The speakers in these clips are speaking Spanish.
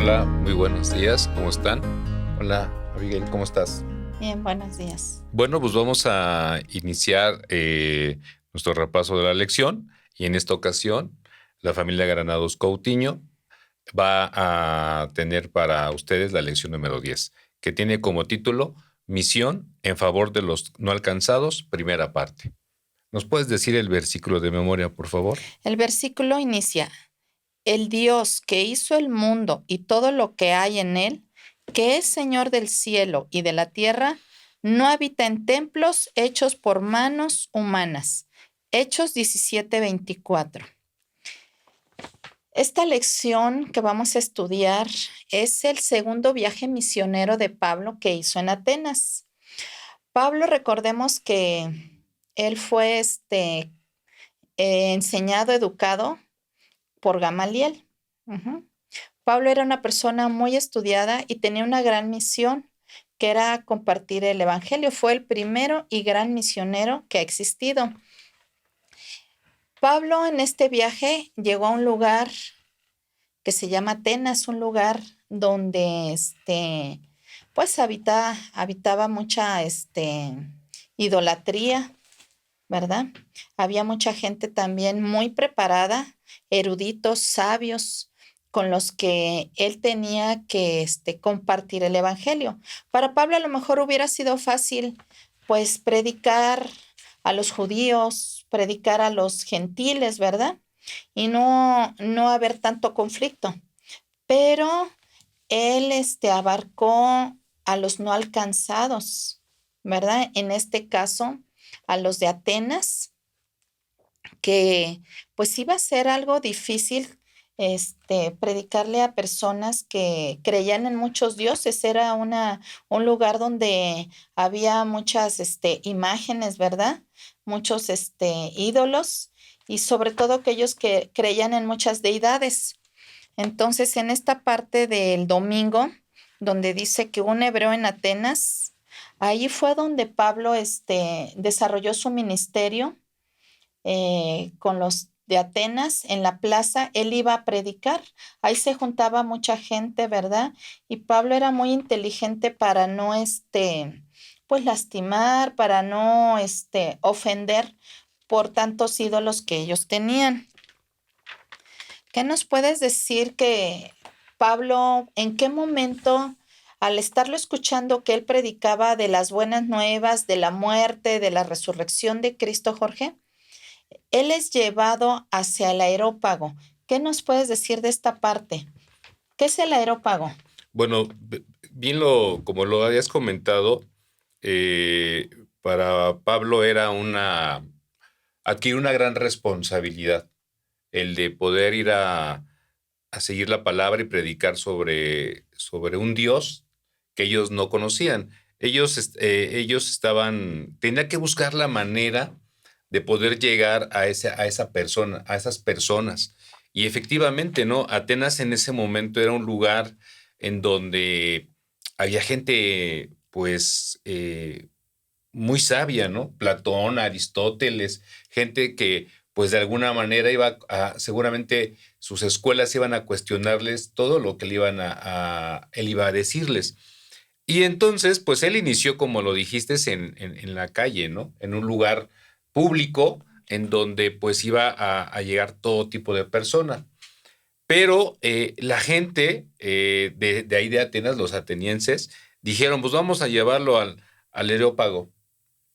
Hola, muy buenos días, ¿cómo están? Hola, Abigail, ¿cómo estás? Bien, buenos días. Bueno, pues vamos a iniciar nuestro repaso de la lección y en esta ocasión la familia Granados Coutinho va a tener para ustedes la lección número 10, que tiene como título Misión en favor de los no alcanzados, primera parte. ¿Nos puedes decir el versículo de memoria, por favor? El versículo inicia, el Dios que hizo el mundo y todo lo que hay en él, que es Señor del cielo y de la tierra, no habita en templos hechos por manos humanas. Hechos 17:24. Esta lección que vamos a estudiar es el segundo viaje misionero de Pablo que hizo en Atenas. Pablo, recordemos que él fue enseñado, educado por Gamaliel. Ujú. Pablo era una persona muy estudiada y tenía una gran misión, que era compartir el Evangelio. Fue el primero y gran misionero que ha existido. Pablo en este viaje llegó a un lugar que se llama Atenas, un lugar donde pues habitaba mucha idolatría, ¿verdad? Había mucha gente también muy preparada, eruditos, sabios, con los que él tenía que compartir el evangelio. Para Pablo a lo mejor hubiera sido fácil, pues, predicar a los judíos, predicar a los gentiles, ¿verdad? Y no haber tanto conflicto. Pero él abarcó a los no alcanzados, ¿verdad? En este caso, a los de Atenas, que pues iba a ser algo difícil predicarle a personas que creían en muchos dioses. Era un lugar donde había muchas imágenes, ¿verdad? Muchos ídolos y sobre todo aquellos que creían en muchas deidades. Entonces, en esta parte del domingo, donde dice que un hebreo en Atenas, ahí fue donde Pablo desarrolló su ministerio con los de Atenas en la plaza. Él iba a predicar. Ahí se juntaba mucha gente, ¿verdad? Y Pablo era muy inteligente para no, pues lastimar, para no, ofender por tantos ídolos que ellos tenían. ¿Qué nos puedes decir que Pablo, en qué momento, al estarlo escuchando que él predicaba de las buenas nuevas, de la muerte, de la resurrección de Cristo, Jorge, él es llevado hacia el aerópago? ¿Qué nos puedes decir de esta parte? ¿Qué es el aerópago? Bueno, bien como lo habías comentado, eh, para Pablo era adquirir una gran responsabilidad, el de poder ir a seguir la palabra y predicar sobre un Dios que ellos no conocían. Ellos tenían que buscar la manera de poder llegar a esa persona, a esas personas. Y efectivamente, ¿no? Atenas en ese momento era un lugar en donde había gente, pues, muy sabia, ¿no? Platón, Aristóteles, gente que, pues, de alguna manera seguramente sus escuelas iban a cuestionarles todo lo que él iba a decirles. Y entonces, pues, él inició, como lo dijiste, en la calle, ¿no? En un lugar público en donde, pues, iba a llegar todo tipo de personas. Pero la gente de ahí de Atenas, los atenienses, dijeron, pues vamos a llevarlo al Areópago.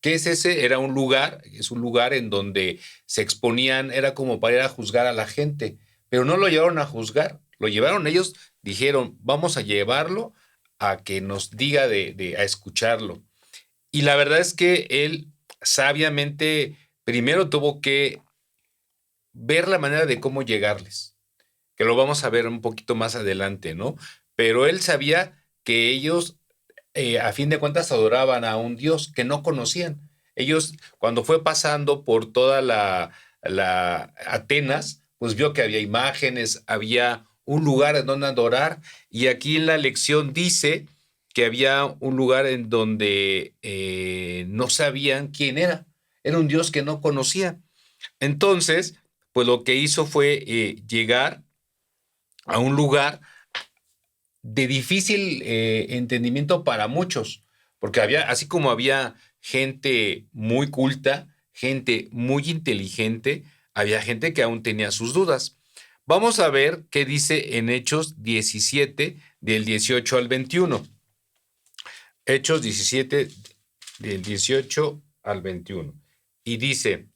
¿Qué es ese? Es un lugar en donde se exponían, era como para ir a juzgar a la gente, pero no lo llevaron a juzgar, lo llevaron ellos, dijeron, vamos a llevarlo a que nos diga a escucharlo. Y la verdad es que él sabiamente primero tuvo que ver la manera de cómo llegarles, que lo vamos a ver un poquito más adelante, ¿no? Pero él sabía que ellos a fin de cuentas adoraban a un Dios que no conocían. Ellos, cuando fue pasando por toda la Atenas, pues vio que había imágenes, había un lugar en donde adorar, y aquí en la lección dice que había un lugar en donde no sabían quién era. Era un Dios que no conocía. Entonces, pues lo que hizo fue llegar a un lugar de difícil entendimiento para muchos, porque había, así como había gente muy culta, gente muy inteligente, había gente que aún tenía sus dudas. Vamos a ver qué dice en Hechos 17, del 18 al 21. Hechos 17, del 18 al 21. Y dice,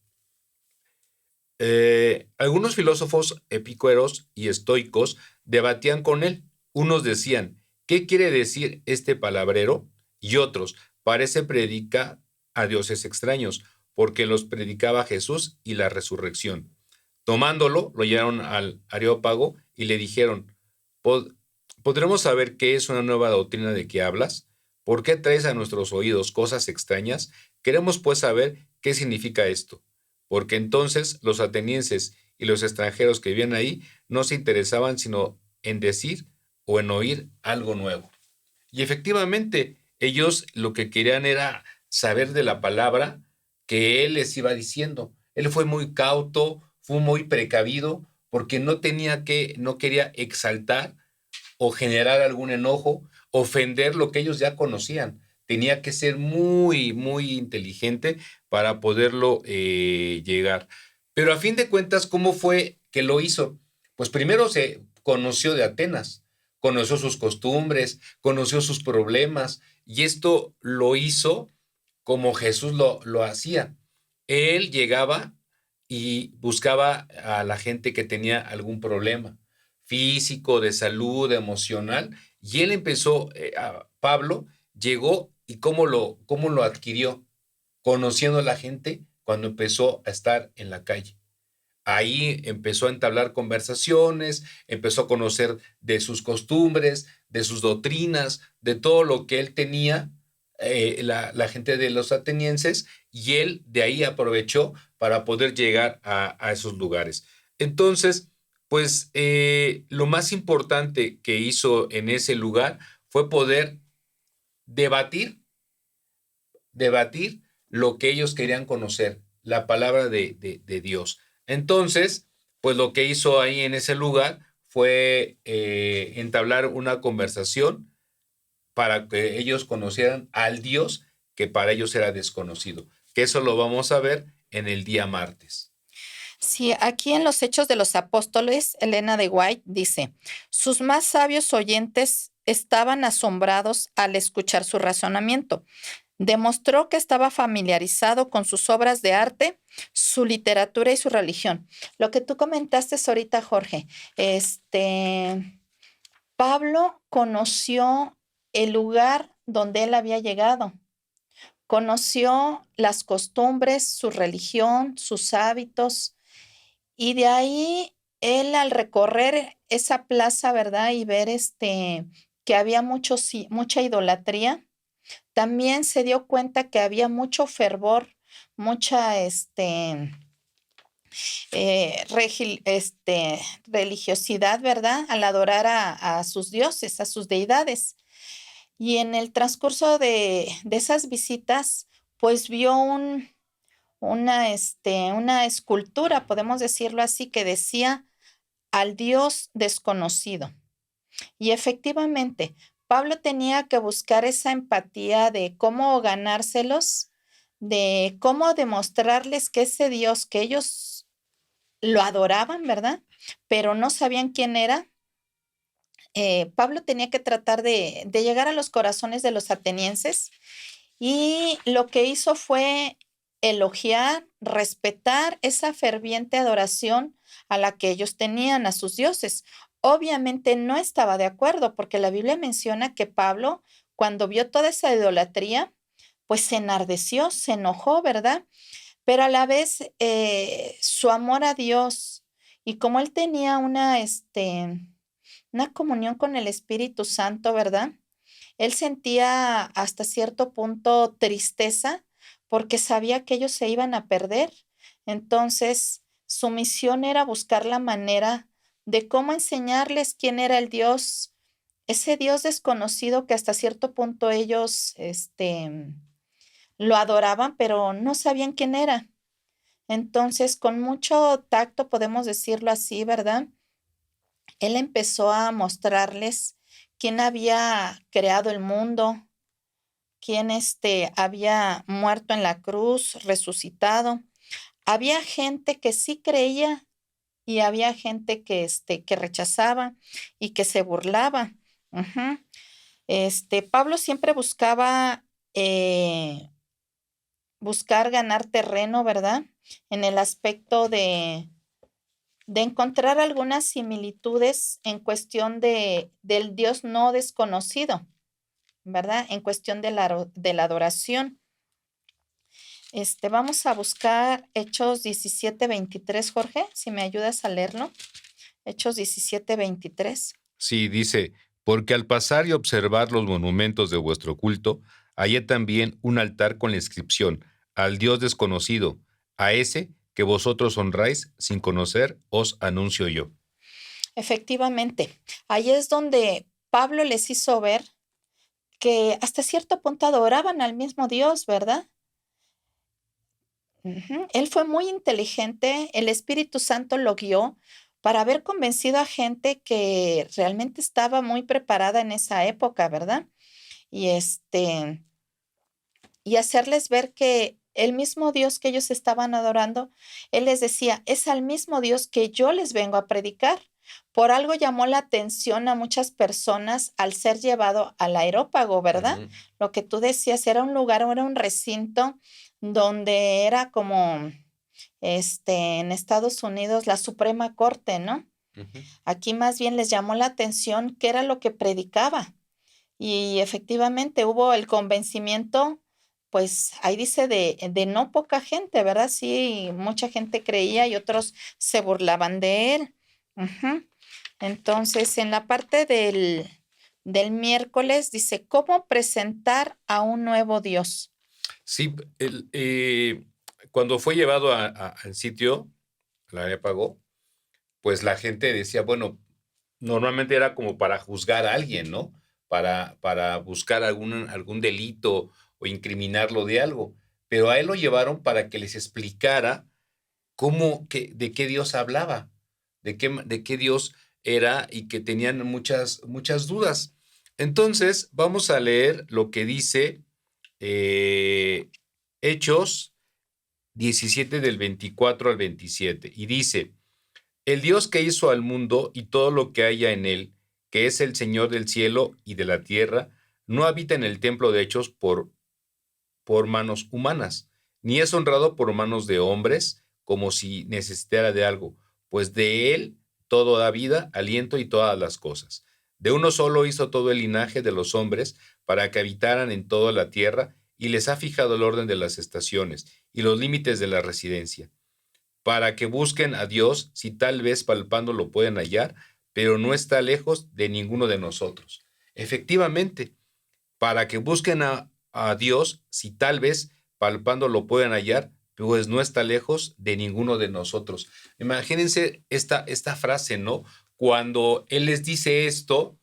algunos filósofos epicúreos y estoicos debatían con él. Unos decían, ¿qué quiere decir este palabrero? Y otros, parece predica a dioses extraños, porque los predicaba Jesús y la resurrección. Tomándolo, lo llevaron al Areópago y le dijeron, ¿podremos saber qué es una nueva doctrina de que hablas? ¿Por qué traes a nuestros oídos cosas extrañas? Queremos pues saber qué significa esto, porque entonces los atenienses y los extranjeros que vivían ahí no se interesaban sino en decir o en oír algo nuevo. Y efectivamente, ellos lo que querían era saber de la palabra que él les iba diciendo. Él fue muy cauto, fue muy precavido, porque no quería exaltar o generar algún enojo, ofender lo que ellos ya conocían. Tenía que ser muy, muy inteligente para poderlo llegar. Pero a fin de cuentas, ¿cómo fue que lo hizo? Pues primero se conoció de Atenas, conoció sus costumbres, conoció sus problemas, y esto lo hizo como Jesús lo hacía. Él llegaba y buscaba a la gente que tenía algún problema físico, de salud, emocional, y él empezó, Pablo llegó y cómo lo adquirió, conociendo a la gente cuando empezó a estar en la calle. Ahí empezó a entablar conversaciones, empezó a conocer de sus costumbres, de sus doctrinas, de todo lo que él tenía, la gente de los atenienses, y él de ahí aprovechó para poder llegar a esos lugares. Entonces, pues lo más importante que hizo en ese lugar fue poder debatir, debatir lo que ellos querían conocer, la palabra de Dios. Entonces, pues lo que hizo ahí en ese lugar fue entablar una conversación para que ellos conocieran al Dios que para ellos era desconocido. Que eso lo vamos a ver en el día martes. Sí, aquí en los Hechos de los Apóstoles, Elena de White dice, sus más sabios oyentes estaban asombrados al escuchar su razonamiento. Demostró que estaba familiarizado con sus obras de arte, su literatura y su religión. Lo que tú comentaste ahorita, Jorge, Pablo conoció el lugar donde él había llegado, conoció las costumbres, su religión, sus hábitos, y de ahí él al recorrer esa plaza, ¿verdad? Y ver que había mucha idolatría, también se dio cuenta que había mucho fervor, mucha religiosidad, ¿verdad? Al adorar a sus dioses, a sus deidades. Y en el transcurso de esas visitas, pues vio una escultura, podemos decirlo así, que decía al Dios desconocido. Y efectivamente, Pablo tenía que buscar esa empatía de cómo ganárselos, de cómo demostrarles que ese Dios que ellos lo adoraban, ¿verdad? Pero no sabían quién era. Pablo tenía que tratar de llegar a los corazones de los atenienses y lo que hizo fue elogiar, respetar esa ferviente adoración a la que ellos tenían a sus dioses. Obviamente no estaba de acuerdo porque la Biblia menciona que Pablo, cuando vio toda esa idolatría, pues se enardeció, se enojó, ¿verdad? Pero a la vez su amor a Dios y como él tenía una comunión con el Espíritu Santo, ¿verdad? Él sentía hasta cierto punto tristeza porque sabía que ellos se iban a perder. Entonces, su misión era buscar la manera de cómo enseñarles quién era el Dios, ese Dios desconocido que hasta cierto punto ellos, lo adoraban, pero no sabían quién era. Entonces, con mucho tacto, podemos decirlo así, ¿verdad? Él empezó a mostrarles quién había creado el mundo, quién había muerto en la cruz, resucitado. Había gente que sí creía y había gente que rechazaba y que se burlaba. Ujú. Pablo siempre buscaba buscar ganar terreno, ¿verdad? En el aspecto de encontrar algunas similitudes en cuestión del Dios no desconocido, ¿verdad? En cuestión de la adoración. Vamos a buscar Hechos 17:23, Jorge, si me ayudas a leerlo. Hechos 17:23. Sí, dice, porque al pasar y observar los monumentos de vuestro culto, hallé también un altar con la inscripción, al Dios desconocido, a ese que vosotros honráis sin conocer, os anuncio yo. Efectivamente, ahí es donde Pablo les hizo ver que hasta cierto punto adoraban al mismo Dios, ¿verdad? Ujú. Él fue muy inteligente, el Espíritu Santo lo guió para haber convencido a gente que realmente estaba muy preparada en esa época, ¿verdad? Y y hacerles ver que el mismo Dios que ellos estaban adorando, Él les decía, es al mismo Dios que yo les vengo a predicar. Por algo llamó la atención a muchas personas al ser llevado al aerópago, ¿verdad? Ujú. Lo que tú decías era un lugar, era un recinto donde era como, en Estados Unidos, la Suprema Corte, ¿no? Ujú. Aquí más bien les llamó la atención qué era lo que predicaba. Y efectivamente hubo el convencimiento, pues ahí dice de no poca gente, ¿verdad? Sí, mucha gente creía y otros se burlaban de él. Ujú. Entonces, en la parte del miércoles dice, ¿cómo presentar a un nuevo Dios? Sí, cuando fue llevado al sitio, la Areópago, pues la gente decía, bueno, normalmente era como para juzgar a alguien, ¿no? Para buscar algún delito o incriminarlo de algo. Pero a él lo llevaron para que les explicara de qué Dios hablaba, de qué Dios era y que tenían muchas dudas. Entonces, vamos a leer lo que dice eh, Hechos 17 del 24 al 27. Y dice, el Dios que hizo al mundo y todo lo que haya en él, que es el Señor del cielo y de la tierra, no habita en el templo de hechos por manos humanas, ni es honrado por manos de hombres como si necesitara de algo, pues de él todo da vida, aliento y todas las cosas. De uno solo hizo todo el linaje de los hombres para que habitaran en toda la tierra y les ha fijado el orden de las estaciones y los límites de la residencia para que busquen a Dios, si tal vez palpando lo pueden hallar, pero no está lejos de ninguno de nosotros. Efectivamente, para que busquen a Dios, si tal vez palpando lo pueden hallar, pues no está lejos de ninguno de nosotros. Imagínense esta frase, ¿no? Cuando Él les dice esto,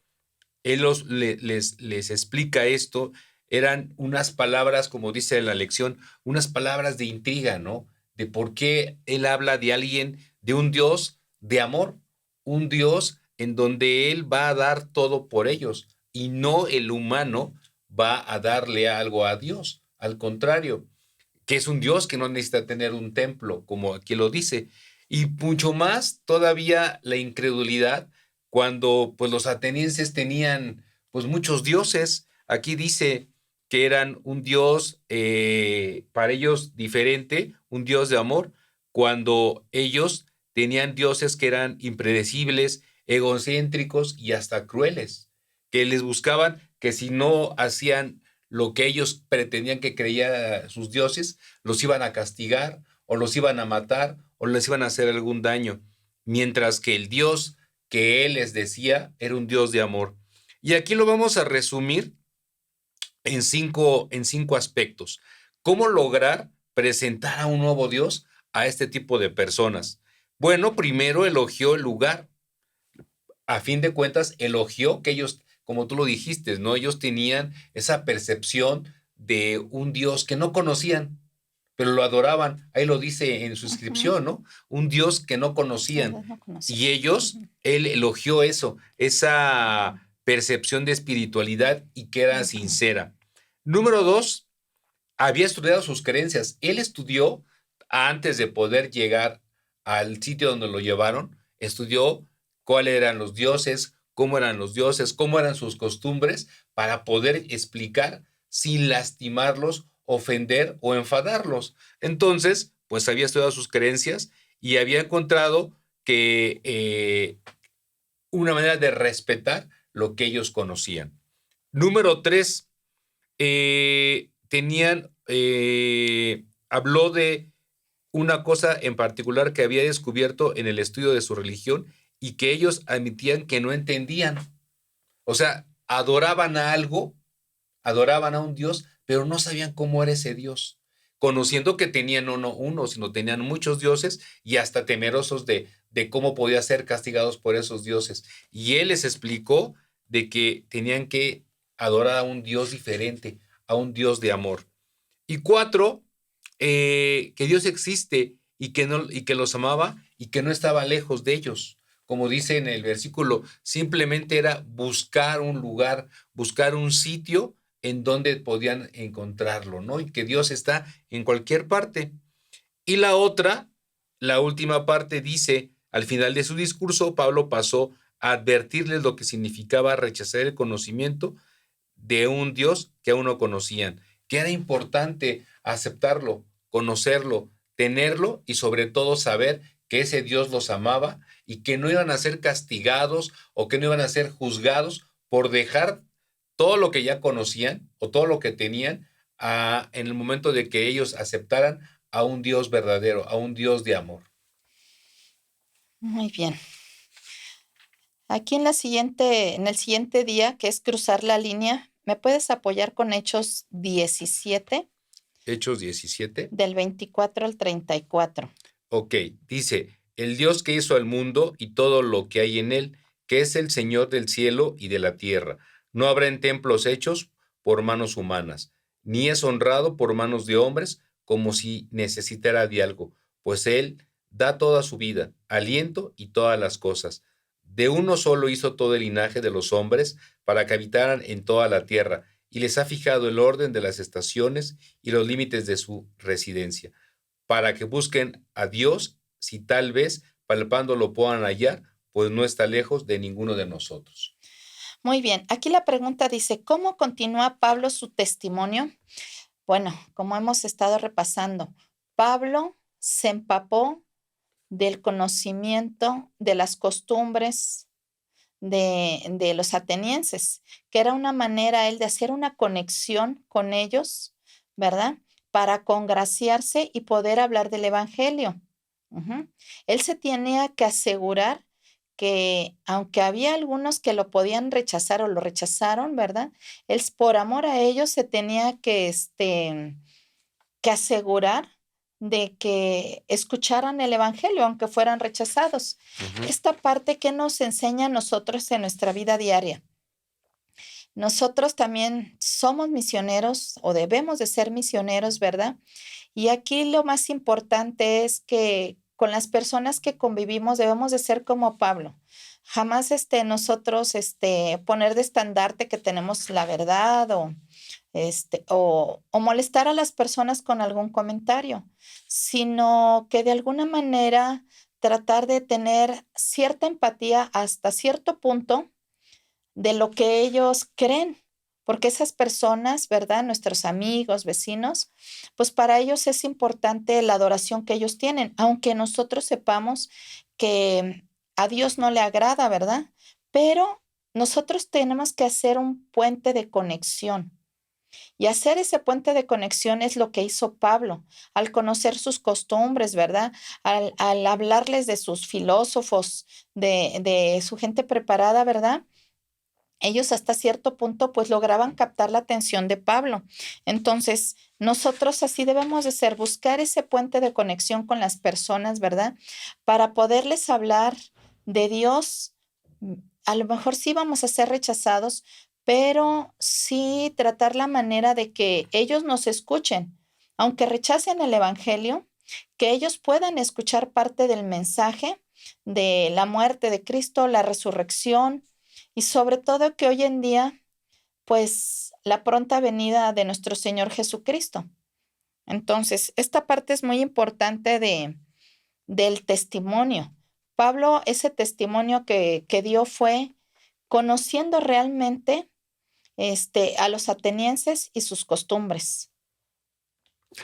Él les explica esto, eran unas palabras, como dice en la lección, unas palabras de intriga, ¿no? De por qué Él habla de alguien, de un Dios de amor, un Dios en donde Él va a dar todo por ellos y no el humano va a darle algo a Dios. Al contrario, que es un Dios que no necesita tener un templo, como aquí lo dice. Y mucho más todavía la incredulidad cuando pues los atenienses tenían pues muchos dioses. Aquí dice que eran un dios para ellos diferente, un dios de amor, cuando ellos tenían dioses que eran impredecibles, egocéntricos y hasta crueles, que les buscaban que si no hacían lo que ellos pretendían que creían sus dioses, los iban a castigar o los iban a matar o les iban a hacer algún daño, mientras que el Dios que él les decía era un Dios de amor. Y aquí lo vamos a resumir en cinco aspectos. ¿Cómo lograr presentar a un nuevo Dios a este tipo de personas? Bueno, primero elogió el lugar. A fin de cuentas, elogió que ellos, como tú lo dijiste, ¿no? Ellos tenían esa percepción de un Dios que no conocían, pero lo adoraban. Ahí lo dice en su Ujú. inscripción, ¿no? Un Dios que no Que conocían. ellos no conocían. Y ellos, Ujú. él elogió eso, esa percepción de espiritualidad y que era sincera. Número 2, había estudiado sus creencias. Él estudió antes de poder llegar al sitio donde lo llevaron, estudió cuáles eran los dioses, cómo eran sus costumbres, para poder explicar sin lastimarlos, ofender o enfadarlos. Entonces, pues había estudiado sus creencias y había encontrado que una manera de respetar lo que ellos conocían. Número 3, habló de una cosa en particular que había descubierto en el estudio de su religión y que ellos admitían que no entendían. O sea, adoraban a algo, adoraban a un Dios, pero no sabían cómo era ese Dios. Conociendo que tenían no uno, sino tenían muchos dioses y hasta temerosos de cómo podían ser castigados por esos dioses. Y él les explicó de que tenían que adorar a un Dios diferente, a un Dios de amor. Y 4, que Dios existe y que los amaba y que no estaba lejos de ellos. Como dice en el versículo, simplemente era buscar un lugar, buscar un sitio en donde podían encontrarlo, ¿no? Y que Dios está en cualquier parte. Y la última parte dice, al final de su discurso, Pablo pasó a advertirles lo que significaba rechazar el conocimiento de un Dios que aún no conocían, que era importante aceptarlo, conocerlo, tenerlo y sobre todo saber que ese Dios los amaba y que no iban a ser castigados o que no iban a ser juzgados por dejar todo lo que ya conocían o todo lo que tenían en el momento de que ellos aceptaran a un Dios verdadero, a un Dios de amor. Muy bien. Aquí en el siguiente día, que es cruzar la línea, ¿me puedes apoyar con Hechos 17, Hechos 17. del 24 al 34? Ok, dice, el Dios que hizo al mundo y todo lo que hay en él, que es el Señor del cielo y de la tierra, no habrá en templos hechos por manos humanas, ni es honrado por manos de hombres como si necesitara de algo, pues él da toda su vida, aliento y todas las cosas. De uno solo hizo todo el linaje de los hombres para que habitaran en toda la tierra, y les ha fijado el orden de las estaciones y los límites de su residencia para que busquen a Dios, si tal vez palpando lo puedan hallar, pues no está lejos de ninguno de nosotros. Muy bien. Aquí la pregunta dice, ¿cómo continúa Pablo su testimonio? Bueno, como hemos estado repasando, Pablo se empapó del conocimiento de las costumbres de los atenienses, que era una manera él de hacer una conexión con ellos, ¿verdad? Para congraciarse y poder hablar del evangelio. Ujú. Él se tenía que asegurar que, aunque había algunos que lo podían rechazar o lo rechazaron, ¿verdad? Él, por amor a ellos, se tenía que asegurar de que escucharan el evangelio, aunque fueran rechazados. Esta parte que nos enseña a nosotros en nuestra vida diaria. Nosotros también somos misioneros o debemos de ser misioneros, ¿verdad? Y aquí lo más importante es que con las personas que convivimos debemos de ser como Pablo. Jamás nosotros poner de estandarte que tenemos la verdad o molestar a las personas con algún comentario, sino que de alguna manera tratar de tener cierta empatía hasta cierto punto de lo que ellos creen, porque esas personas, ¿verdad? Nuestros amigos, vecinos, pues para ellos es importante la adoración que ellos tienen, aunque nosotros sepamos que a Dios no le agrada, ¿verdad? Pero nosotros tenemos que hacer un puente de conexión. Y hacer ese puente de conexión es lo que hizo Pablo al conocer sus costumbres, ¿verdad? Al hablarles de sus filósofos, de su gente preparada, ¿verdad? Ellos hasta cierto punto pues lograban captar la atención de Pablo. Entonces, nosotros así debemos de ser, buscar ese puente de conexión con las personas, ¿verdad? Para poderles hablar de Dios. A lo mejor sí vamos a ser rechazados, pero sí tratar la manera de que ellos nos escuchen, aunque rechacen el evangelio, que ellos puedan escuchar parte del mensaje de la muerte de Cristo, la resurrección, y sobre todo que hoy en día, pues la pronta venida de nuestro Señor Jesucristo. Entonces, esta parte es muy importante del testimonio. Pablo, ese testimonio que dio fue conociendo realmente a los atenienses y sus costumbres.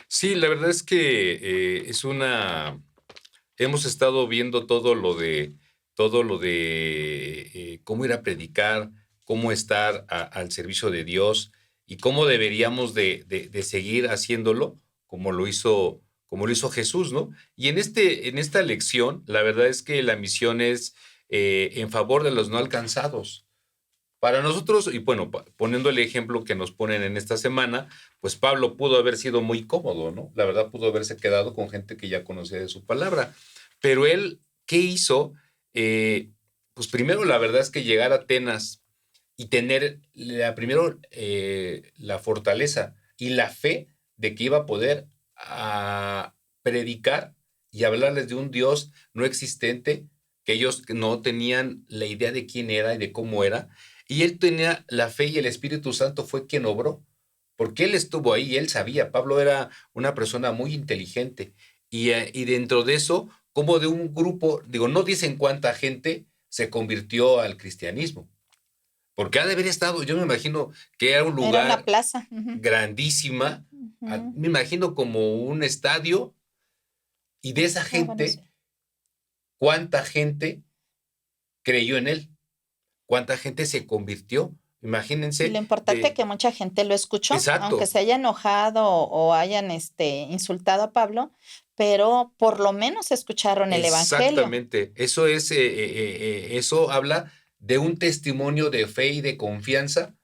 Sí, la verdad es que hemos estado viendo todo lo de cómo ir a predicar, cómo estar al servicio de Dios y cómo deberíamos de seguir haciéndolo como lo hizo Jesús, ¿no? Y en esta lección, la verdad es que la misión es en favor de los no alcanzados. Para nosotros, y bueno, poniendo el ejemplo que nos ponen en esta semana, pues Pablo pudo haber sido muy cómodo, ¿no? La verdad pudo haberse quedado con gente que ya conocía de su palabra. Pero él, ¿qué hizo? Pues primero la verdad es que llegar a Atenas y tener primero la fortaleza y la fe de que iba a poder predicar y hablarles de un Dios no existente, que ellos no tenían la idea de quién era y de cómo era, y él tenía la fe y el Espíritu Santo fue quien obró, porque él estuvo ahí y él sabía. Pablo era una persona muy inteligente y dentro de eso, como de un grupo, digo, no dicen cuánta gente se convirtió al cristianismo, porque ha de haber estado, yo me imagino que era un Era una lugar plaza. Ujú, grandísima, ujú. me imagino como un estadio, y de esa Ah, bueno, sí. gente, ¿cuánta gente creyó en él? ¿Cuánta gente se convirtió? Y Imagínense lo importante es de... que mucha gente lo escuchó, aunque Exacto, se haya enojado o hayan insultado a Pablo, pero por lo menos escucharon el evangelio. exactamente. Eso es, eso habla de un testimonio de fe y de confianza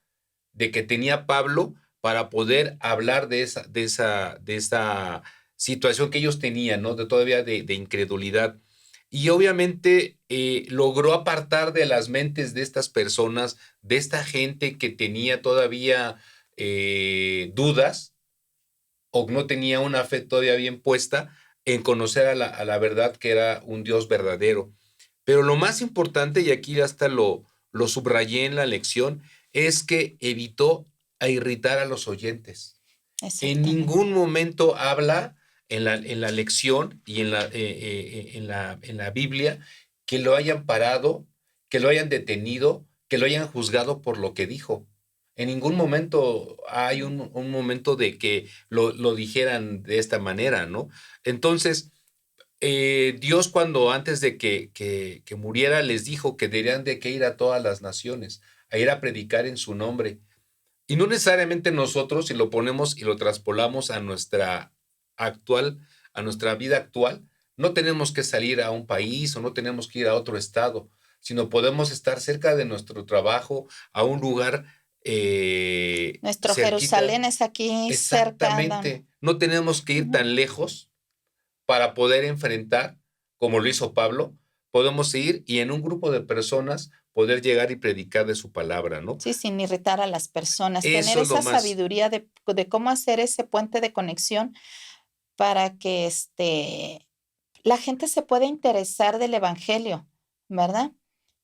de que tenía Pablo para poder hablar de esa situación que ellos tenían, ¿no? De todavía de incredulidad. Y obviamente logró apartar de las mentes de estas personas, de esta gente que tenía todavía dudas o no tenía una fe todavía bien puesta en conocer a la verdad que era un Dios verdadero. Pero lo más importante, y aquí hasta lo subrayé en la lección, es que evitó a irritar a los oyentes. En Exactamente. ningún momento habla en la lección y en la Biblia que lo hayan parado, que lo hayan detenido, que lo hayan juzgado por lo que dijo. En ningún momento hay un momento de que lo dijeran de esta manera, ¿no? Entonces, Dios cuando antes de que muriera les dijo que deberían de que ir a todas las naciones, a ir a predicar en su nombre. Y no necesariamente nosotros, si lo ponemos y lo traspolamos a actual, a nuestra vida actual, no tenemos que salir a un país o no tenemos que ir a otro estado, sino podemos estar cerca de nuestro trabajo, a un lugar Nuestro cerquita. Jerusalén es aquí cerca, andan. Exactamente. No tenemos que ir Ujú. tan lejos para poder enfrentar, como lo hizo Pablo, podemos ir y en un grupo de personas poder llegar y predicar de su palabra, ¿no? Sí, sin irritar a las personas, tener Eso es lo esa más, sabiduría de cómo hacer ese puente de conexión para que la gente se pueda interesar del evangelio, ¿verdad?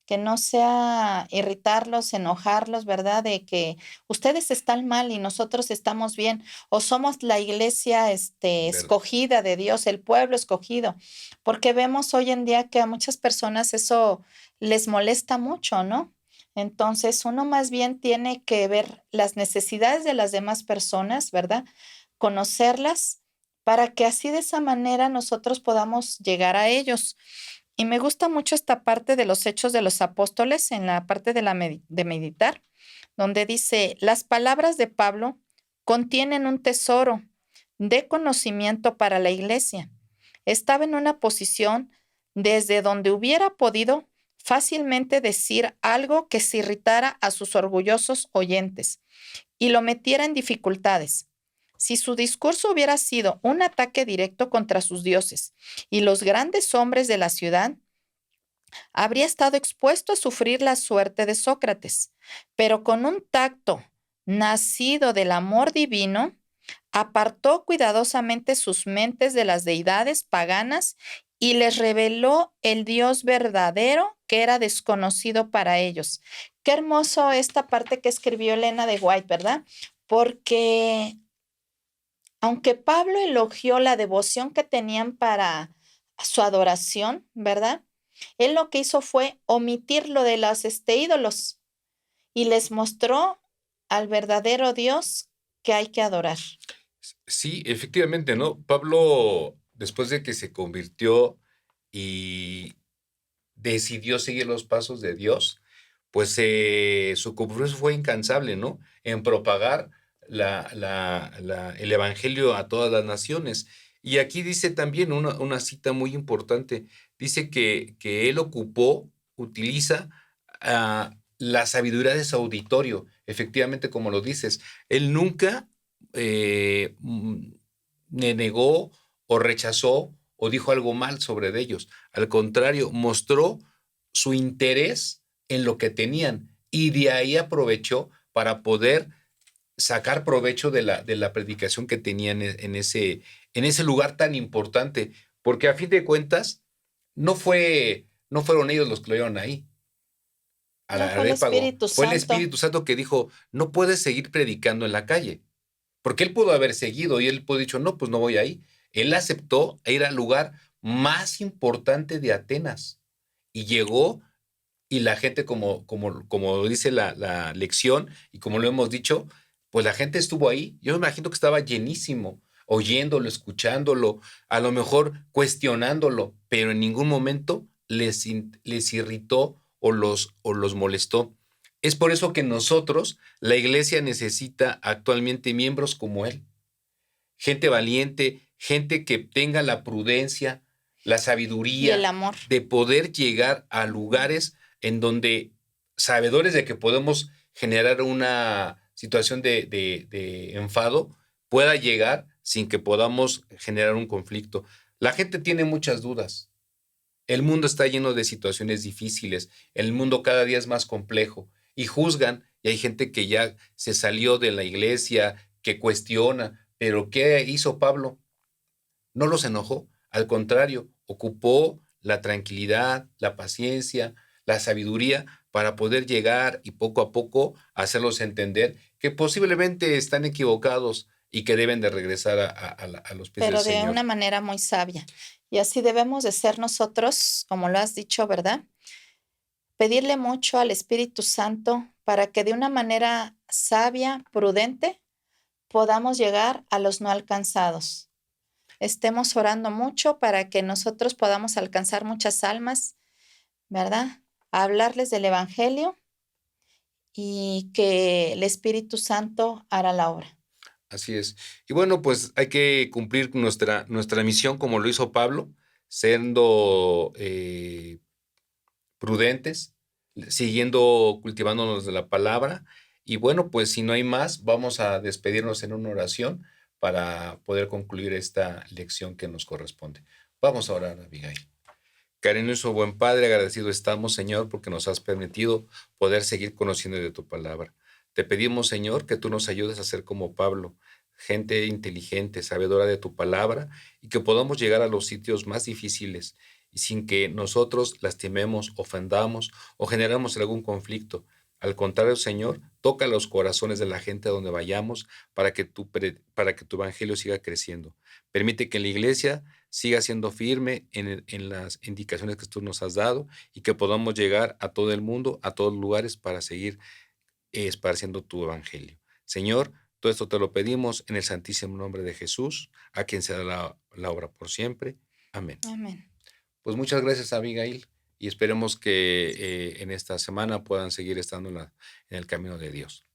Que no sea irritarlos, enojarlos, ¿verdad? De que ustedes están mal y nosotros estamos bien, o somos la iglesia ver- escogida de Dios, el pueblo escogido, porque vemos hoy en día que a muchas personas eso les molesta mucho, ¿no? Entonces, uno más bien tiene que ver las necesidades de las demás personas, ¿verdad? Conocerlas para que así de esa manera nosotros podamos llegar a ellos. Y me gusta mucho esta parte de los Hechos de los Apóstoles, en la parte de meditar, donde dice, las palabras de Pablo contienen un tesoro de conocimiento para la iglesia. Estaba en una posición desde donde hubiera podido fácilmente decir algo que se irritara a sus orgullosos oyentes y lo metiera en dificultades. Si su discurso hubiera sido un ataque directo contra sus dioses y los grandes hombres de la ciudad, habría estado expuesto a sufrir la suerte de Sócrates, pero con un tacto nacido del amor divino, apartó cuidadosamente sus mentes de las deidades paganas y les reveló el Dios verdadero que era desconocido para ellos. Qué hermoso esta parte que escribió Elena de White, ¿verdad? Porque aunque Pablo elogió la devoción que tenían para su adoración, ¿verdad? Él lo que hizo fue omitir lo de los ídolos y les mostró al verdadero Dios que hay que adorar. Sí, efectivamente, ¿no? Pablo, después de que se convirtió y decidió seguir los pasos de Dios, pues su compromiso fue incansable, ¿no? En propagar el evangelio a todas las naciones. Y aquí dice también una cita muy importante. Dice que él utiliza la sabiduría de su auditorio. Efectivamente, como lo dices, él nunca negó o rechazó o dijo algo mal sobre ellos. Al contrario, mostró su interés en lo que tenían y de ahí aprovechó para poder sacar provecho de la predicación que tenían en ese lugar tan importante, porque a fin de cuentas no fueron ellos los que lo llevaron ahí, al No fue el Areópago, Espíritu fue el Santo. Espíritu Santo que dijo, no puedes seguir predicando en la calle, porque él pudo haber seguido y él pudo haber dicho, no, pues no voy ahí. Él aceptó ir al lugar más importante de Atenas y llegó y la gente, como dice la lección y como lo hemos dicho, pues la gente estuvo ahí. Yo me imagino que estaba llenísimo, oyéndolo, escuchándolo, a lo mejor cuestionándolo, pero en ningún momento les irritó o los molestó. Es por eso que nosotros, la iglesia necesita actualmente miembros como él, gente valiente, gente que tenga la prudencia, la Y el sabiduría amor. de poder llegar a lugares en donde, sabedores de que podemos generar una situación de enfado, pueda llegar sin que podamos generar un conflicto. La gente tiene muchas dudas. El mundo está lleno de situaciones difíciles. El mundo cada día es más complejo y juzgan y hay gente que ya se salió de la iglesia, que cuestiona. Pero ¿qué hizo Pablo? No los enojó, al contrario, ocupó la tranquilidad, la paciencia, la sabiduría para poder llegar y poco a poco hacerlos entender que posiblemente están equivocados y que deben de regresar a los pies del Pero de Señor. una manera muy sabia. Y así debemos de ser nosotros, como lo has dicho, ¿verdad? Pedirle mucho al Espíritu Santo para que de una manera sabia, prudente, podamos llegar a los no alcanzados. Estemos orando mucho para que nosotros podamos alcanzar muchas almas, ¿verdad? A hablarles del Evangelio y que el Espíritu Santo hará la obra. Así es. Y bueno, pues hay que cumplir nuestra misión como lo hizo Pablo, siendo prudentes, siguiendo cultivándonos de la palabra. Y bueno, pues si no hay más, vamos a despedirnos en una oración para poder concluir esta lección que nos corresponde. Vamos a orar, Abigail. Cariñoso buen Padre, agradecido estamos, Señor, porque nos has permitido poder seguir conociendo de tu palabra. Te pedimos, Señor, que tú nos ayudes a ser como Pablo, gente inteligente, sabedora de tu palabra, y que podamos llegar a los sitios más difíciles y sin que nosotros lastimemos, ofendamos o generemos algún conflicto. Al contrario, Señor, toca los corazones de la gente a donde vayamos para que tu evangelio siga creciendo. Permite que la iglesia siga siendo firme en las indicaciones que tú nos has dado y que podamos llegar a todo el mundo, a todos los lugares para seguir esparciendo tu evangelio. Señor, todo esto te lo pedimos en el santísimo nombre de Jesús, a quien se da la obra por siempre. Amén. Amén. Pues muchas gracias, Abigail, y esperemos que en esta semana puedan seguir estando en el camino de Dios.